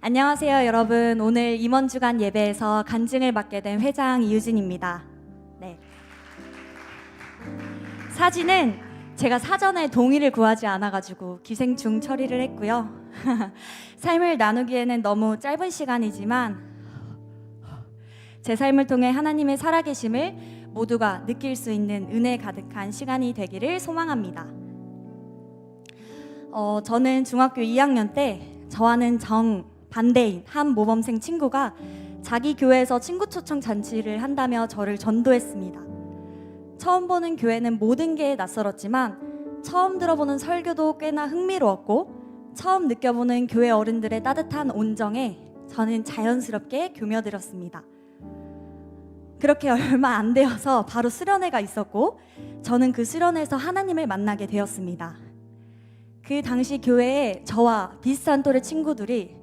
안녕하세요, 여러분. 오늘 임원주간 예배에서 간증을 맡게 된 회장 이유진입니다. 네. 사진은 제가 사전에 동의를 구하지 않아가지고 기생충 처리를 했고요. 삶을 나누기에는 너무 짧은 시간이지만 제 삶을 통해 하나님의 살아계심을 모두가 느낄 수 있는 은혜 가득한 시간이 되기를 소망합니다. 저는 중학교 2학년 때 저와는 정반대인 한 모범생 친구가 자기 교회에서 친구 초청 잔치를 한다며 저를 전도했습니다. 처음 보는 교회는 모든 게 낯설었지만 처음 들어보는 설교도 꽤나 흥미로웠고 처음 느껴보는 교회 어른들의 따뜻한 온정에 저는 자연스럽게 교며들었습니다. 그렇게 얼마 안 되어서 바로 수련회가 있었고 저는 그 수련회에서 하나님을 만나게 되었습니다. 그 당시 교회에 저와 비슷한 또래 친구들이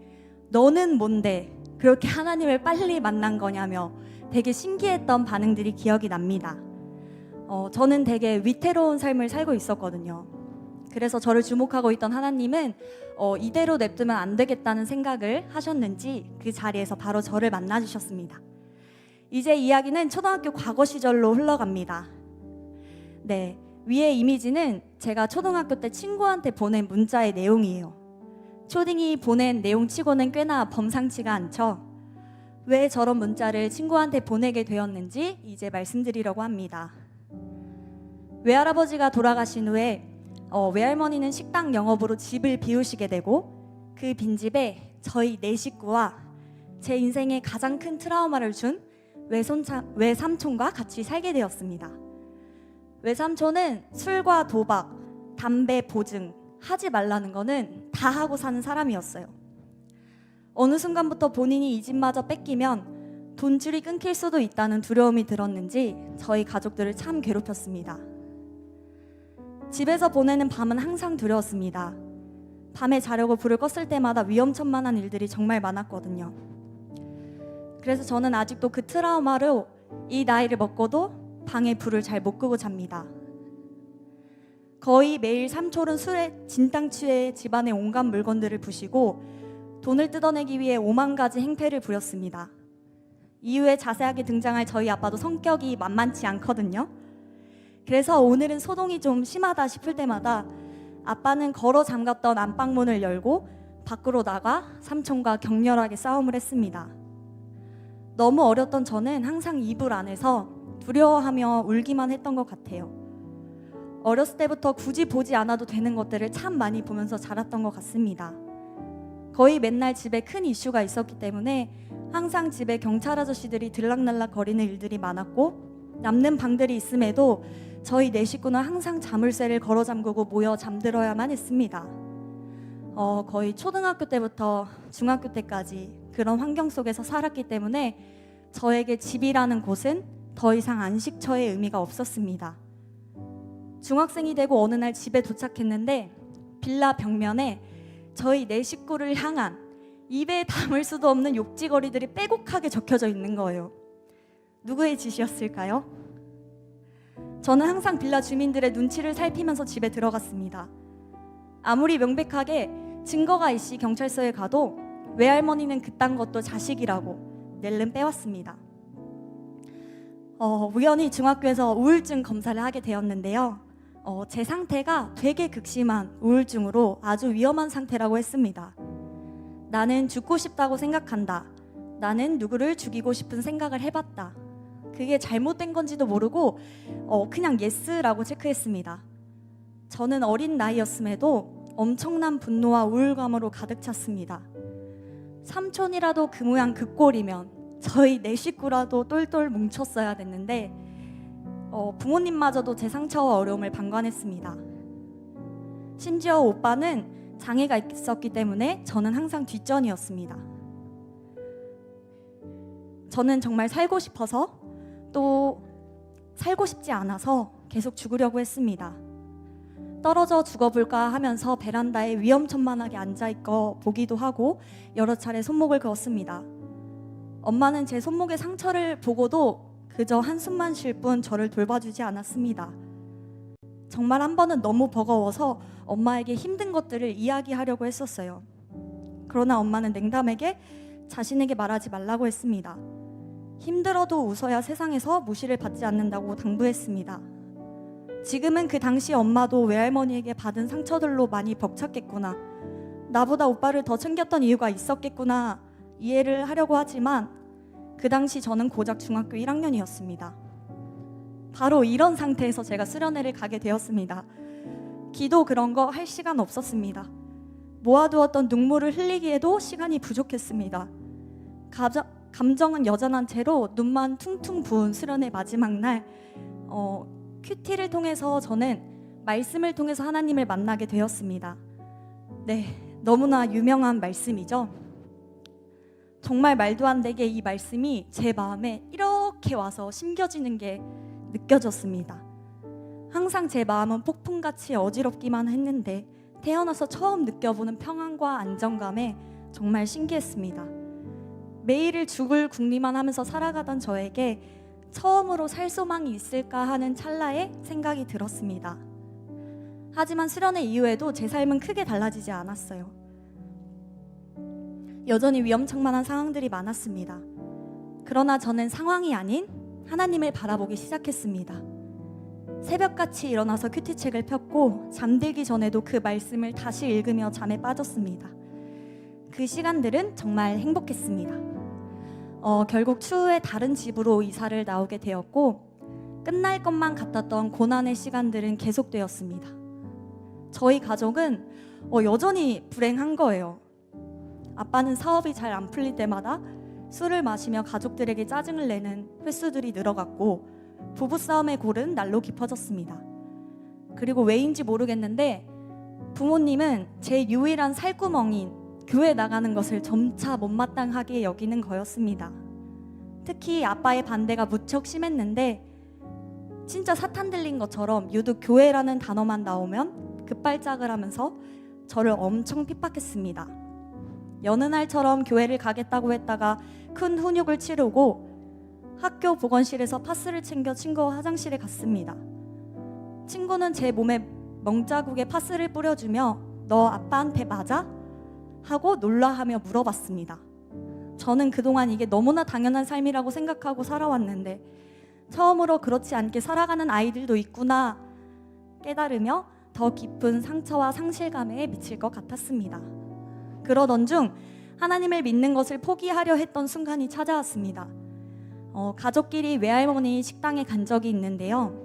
너는 뭔데 그렇게 하나님을 빨리 만난 거냐며 되게 신기했던 반응들이 기억이 납니다. 저는 되게 위태로운 삶을 살고 있었거든요. 그래서 저를 주목하고 있던 하나님은 이대로 냅두면 안 되겠다는 생각을 하셨는지 그 자리에서 바로 저를 만나주셨습니다. 이제 이야기는 초등학교 과거 시절로 흘러갑니다. 네, 위의 이미지는 제가 초등학교 때 친구한테 보낸 문자의 내용이에요. 초딩이 보낸 내용치고는 꽤나 범상치가 않죠. 왜 저런 문자를 친구한테 보내게 되었는지 이제 말씀드리려고 합니다. 외할아버지가 돌아가신 후에 외할머니는 식당 영업으로 집을 비우시게 되고 그 빈집에 저희 네 식구와 제 인생에 가장 큰 트라우마를 준 외삼촌과 같이 살게 되었습니다. 외삼촌은 술과 도박, 담배 보증 하지 말라는 거는 다 하고 사는 사람이었어요. 어느 순간부터 본인이 이 집마저 뺏기면 돈줄이 끊길 수도 있다는 두려움이 들었는지 저희 가족들을 참 괴롭혔습니다. 집에서 보내는 밤은 항상 두려웠습니다. 밤에 자려고 불을 껐을 때마다 위험천만한 일들이 정말 많았거든요. 그래서 저는 아직도 그 트라우마로 이 나이를 먹고도 방에 불을 잘 못 끄고 잡니다. 거의 매일 삼촌은 술에 진탕 취해 집안의 온갖 물건들을 부시고 돈을 뜯어내기 위해 5만 가지 행패를 부렸습니다. 이후에 자세하게 등장할 저희 아빠도 성격이 만만치 않거든요. 그래서 오늘은 소동이 좀 심하다 싶을 때마다 아빠는 걸어 잠갔던 안방문을 열고 밖으로 나가 삼촌과 격렬하게 싸움을 했습니다. 너무 어렸던 저는 항상 이불 안에서 두려워하며 울기만 했던 것 같아요. 어렸을 때부터 굳이 보지 않아도 되는 것들을 참 많이 보면서 자랐던 것 같습니다. 거의 맨날 집에 큰 이슈가 있었기 때문에 항상 집에 경찰 아저씨들이 들락날락 거리는 일들이 많았고 남는 방들이 있음에도 저희 네 식구는 항상 자물쇠를 걸어 잠그고 모여 잠들어야만 했습니다. 거의 초등학교 때부터 중학교 때까지 그런 환경 속에서 살았기 때문에 저에게 집이라는 곳은 더 이상 안식처의 의미가 없었습니다. 중학생이 되고 어느 날 집에 도착했는데 빌라 벽면에 저희 네 식구를 향한 입에 담을 수도 없는 욕지거리들이 빼곡하게 적혀져 있는 거예요. 누구의 짓이었을까요? 저는 항상 빌라 주민들의 눈치를 살피면서 집에 들어갔습니다. 아무리 명백하게 증거가 있이 경찰서에 가도 외할머니는 그딴 것도 자식이라고 낼름 빼왔습니다. 우연히 중학교에서 우울증 검사를 하게 되었는데요. 제 상태가 되게 극심한 우울증으로 아주 위험한 상태라고 했습니다. 나는 죽고 싶다고 생각한다. 나는 누구를 죽이고 싶은 생각을 해봤다. 그게 잘못된 건지도 모르고 그냥 예스라고 체크했습니다. 저는 어린 나이였음에도 엄청난 분노와 우울감으로 가득 찼습니다. 삼촌이라도 그 모양 그 꼴이면 저희 네 식구라도 똘똘 뭉쳤어야 됐는데 부모님마저도 제 상처와 어려움을 방관했습니다. 심지어 오빠는 장애가 있었기 때문에 저는 항상 뒷전이었습니다. 저는 정말 살고 싶어서 또 살고 싶지 않아서 계속 죽으려고 했습니다. 떨어져 죽어볼까 하면서 베란다에 위험천만하게 앉아있고 보기도 하고 여러 차례 손목을 그었습니다. 엄마는 제 손목의 상처를 보고도 그저 한숨만 쉴 뿐 저를 돌봐주지 않았습니다. 정말 한 번은 너무 버거워서 엄마에게 힘든 것들을 이야기하려고 했었어요. 그러나 엄마는 냉담하게 자신에게 말하지 말라고 했습니다. 힘들어도 웃어야 세상에서 무시를 받지 않는다고 당부했습니다. 지금은 그 당시 엄마도 외할머니에게 받은 상처들로 많이 벅찼겠구나, 나보다 오빠를 더 챙겼던 이유가 있었겠구나 이해를 하려고 하지만 그 당시 저는 고작 중학교 1학년이었습니다. 바로 이런 상태에서 제가 수련회를 가게 되었습니다. 기도 그런 거 할 시간 없었습니다. 모아두었던 눈물을 흘리기에도 시간이 부족했습니다. 감정은 여전한 채로 눈만 퉁퉁 부은 수련회 마지막 날 큐티를 통해서 저는 말씀을 통해서 하나님을 만나게 되었습니다. 네, 너무나 유명한 말씀이죠. 정말 말도 안 되게 이 말씀이 제 마음에 이렇게 와서 심겨지는 게 느껴졌습니다. 항상 제 마음은 폭풍같이 어지럽기만 했는데 태어나서 처음 느껴보는 평안과 안정감에 정말 신기했습니다. 매일을 죽을 궁리만 하면서 살아가던 저에게 처음으로 살 소망이 있을까 하는 찰나에 생각이 들었습니다. 하지만 수련회 이후에도 제 삶은 크게 달라지지 않았어요. 여전히 위험천만한 상황들이 많았습니다. 그러나 저는 상황이 아닌 하나님을 바라보기 시작했습니다. 새벽같이 일어나서 큐티책을 폈고 잠들기 전에도 그 말씀을 다시 읽으며 잠에 빠졌습니다. 그 시간들은 정말 행복했습니다. 결국 추후에 다른 집으로 이사를 나오게 되었고 끝날 것만 같았던 고난의 시간들은 계속되었습니다. 저희 가족은 여전히 불행한 거예요. 아빠는 사업이 잘 안 풀릴 때마다 술을 마시며 가족들에게 짜증을 내는 횟수들이 늘어갔고 부부싸움의 골은 날로 깊어졌습니다. 그리고 왜인지 모르겠는데 부모님은 제 유일한 살구멍인 교회 나가는 것을 점차 못마땅하게 여기는 거였습니다. 특히 아빠의 반대가 무척 심했는데 진짜 사탄 들린 것처럼 유독 교회라는 단어만 나오면 급발작을 하면서 저를 엄청 핍박했습니다. 여느 날처럼 교회를 가겠다고 했다가 큰 훈육을 치르고 학교 보건실에서 파스를 챙겨 친구와 화장실에 갔습니다. 친구는 제 몸에 멍자국에 파스를 뿌려주며 너 아빠한테 맞아? 하고 놀라하며 물어봤습니다. 저는 그동안 이게 너무나 당연한 삶이라고 생각하고 살아왔는데 처음으로 그렇지 않게 살아가는 아이들도 있구나 깨달으며 더 깊은 상처와 상실감에 미칠 것 같았습니다. 그러던 중 하나님을 믿는 것을 포기하려 했던 순간이 찾아왔습니다. 가족끼리 외할머니 식당에 간 적이 있는데요.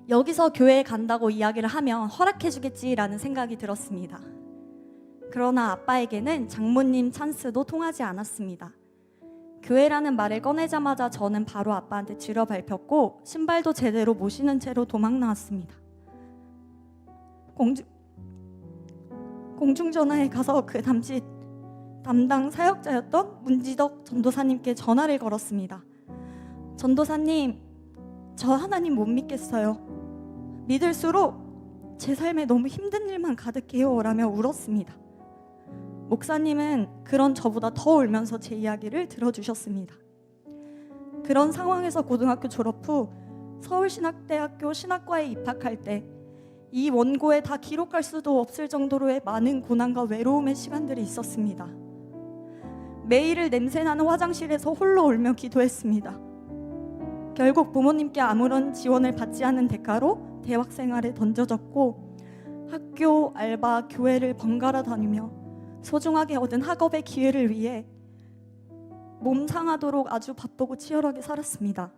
여기서 교회에 간다고 이야기를 하면 허락해 주겠지라는 생각이 들었습니다. 그러나 아빠에게는 장모님 찬스도 통하지 않았습니다. 교회라는 말을 꺼내자마자 저는 바로 아빠한테 지러 밟혔고 신발도 제대로 못 신은 채로 도망 나왔습니다. 공중전화에 가서 그 당시 담당 사역자였던 문지덕 전도사님께 전화를 걸었습니다. 전도사님, 저 하나님 못 믿겠어요. 믿을수록 제 삶에 너무 힘든 일만 가득해요 라며 울었습니다. 목사님은 그런 저보다 더 울면서 제 이야기를 들어주셨습니다. 그런 상황에서 고등학교 졸업 후 서울신학대학교 신학과에 입학할 때 이 원고에 다 기록할 수도 없을 정도로의 많은 고난과 외로움의 시간들이 있었습니다. 매일을 냄새나는 화장실에서 홀로 울며 기도했습니다. 결국 부모님께 아무런 지원을 받지 않은 대가로 대학생활에 던져졌고 학교, 알바, 교회를 번갈아 다니며 소중하게 얻은 학업의 기회를 위해 몸 상하도록 아주 바쁘고 치열하게 살았습니다.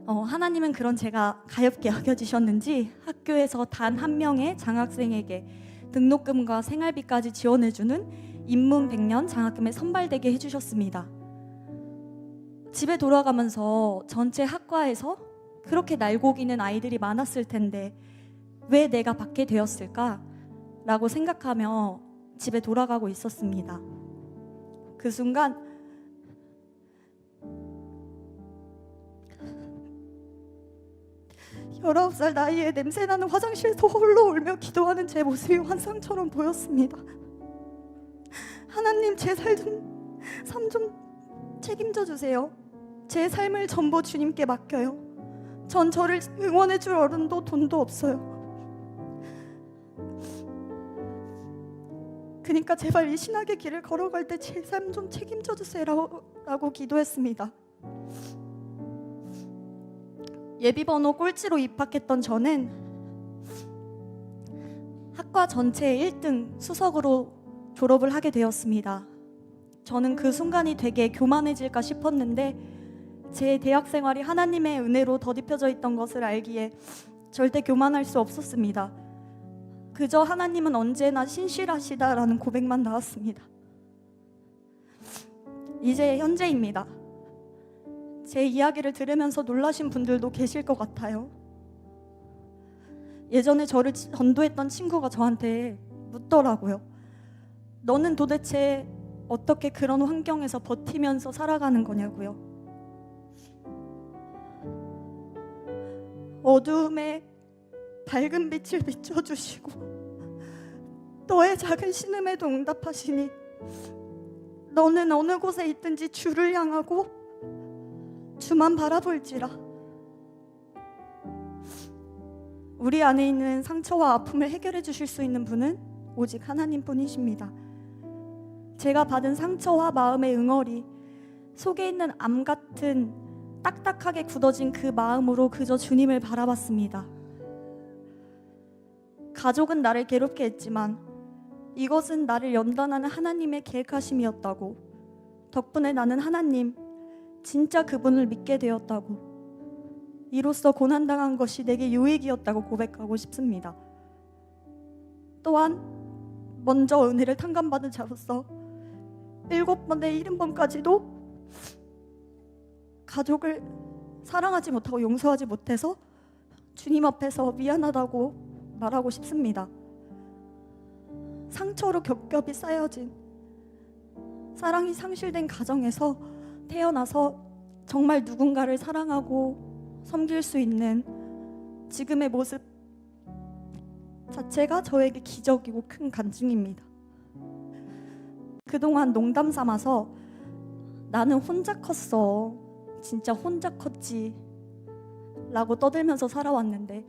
하나님은 그런 제가 가엾게 여겨지셨는지 학교에서 단 한 명의 장학생에게 등록금과 생활비까지 지원해주는 입문 100년 장학금에 선발되게 해주셨습니다. 집에 돌아가면서 전체 학과에서 그렇게 날고기는 아이들이 많았을 텐데 왜 내가 받게 되었을까? 라고 생각하며 집에 돌아가고 있었습니다. 그 순간 19살 나이에 냄새나는 화장실에서 홀로 울며 기도하는 제 모습이 환상처럼 보였습니다. 하나님, 제 삶 좀 책임져 주세요. 제 삶을 전부 주님께 맡겨요. 전 저를 응원해 줄 어른도 돈도 없어요. 그러니까 제발 이 신학의 길을 걸어갈 때 제 삶 좀 책임져 주세요라고 기도했습니다. 예비번호 꼴찌로 입학했던 저는 학과 전체 1등 수석으로 졸업을 하게 되었습니다. 저는 그 순간이 되게 교만해질까 싶었는데 제 대학 생활이 하나님의 은혜로 더딥혀져 있던 것을 알기에 절대 교만할 수 없었습니다. 그저 하나님은 언제나 신실하시다라는 고백만 나왔습니다. 이제 현재입니다. 제 이야기를 들으면서 놀라신 분들도 계실 것 같아요. 예전에 저를 전도했던 친구가 저한테 묻더라고요. 너는 도대체 어떻게 그런 환경에서 버티면서 살아가는 거냐고요. 어두움에 밝은 빛을 비춰주시고 너의 작은 신음에도 응답하시니 너는 어느 곳에 있든지 주를 향하고 주만 바라볼지라. 우리 안에 있는 상처와 아픔을 해결해 주실 수 있는 분은 오직 하나님뿐이십니다. 제가 받은 상처와 마음의 응어리, 속에 있는 암 같은 딱딱하게 굳어진 그 마음으로 그저 주님을 바라봤습니다. 가족은 나를 괴롭게 했지만 이것은 나를 연단하는 하나님의 계획하심이었다고, 덕분에 나는 하나님, 진짜 그분을 믿게 되었다고, 이로써 고난당한 것이 내게 유익이었다고 고백하고 싶습니다. 또한 먼저 은혜를 탕감받은 자로서 7번의 70번까지도 가족을 사랑하지 못하고 용서하지 못해서 주님 앞에서 미안하다고 말하고 싶습니다. 상처로 겹겹이 쌓여진 사랑이 상실된 가정에서 태어나서 정말 누군가를 사랑하고 섬길 수 있는 지금의 모습 자체가 저에게 기적이고 큰 간증입니다. 그동안 농담 삼아서 나는 혼자 컸어, 진짜 혼자 컸지 라고 떠들면서 살아왔는데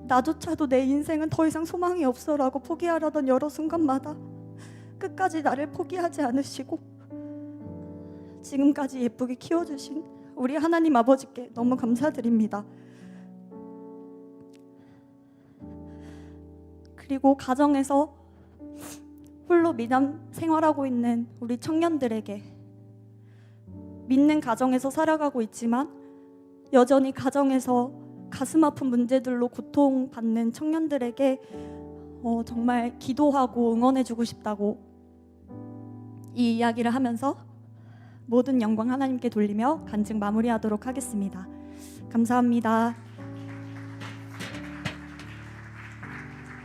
나조차도 내 인생은 더 이상 소망이 없어 라고 포기하려던 여러 순간마다 끝까지 나를 포기하지 않으시고 지금까지 예쁘게 키워주신 우리 하나님 아버지께 너무 감사드립니다. 그리고 가정에서 홀로 미담 생활하고 있는 우리 청년들에게, 믿는 가정에서 살아가고 있지만 여전히 가정에서 가슴 아픈 문제들로 고통받는 청년들에게 정말 기도하고 응원해주고 싶다고 이 이야기를 하면서 모든 영광 하나님께 돌리며 간증 마무리하도록 하겠습니다. 감사합니다.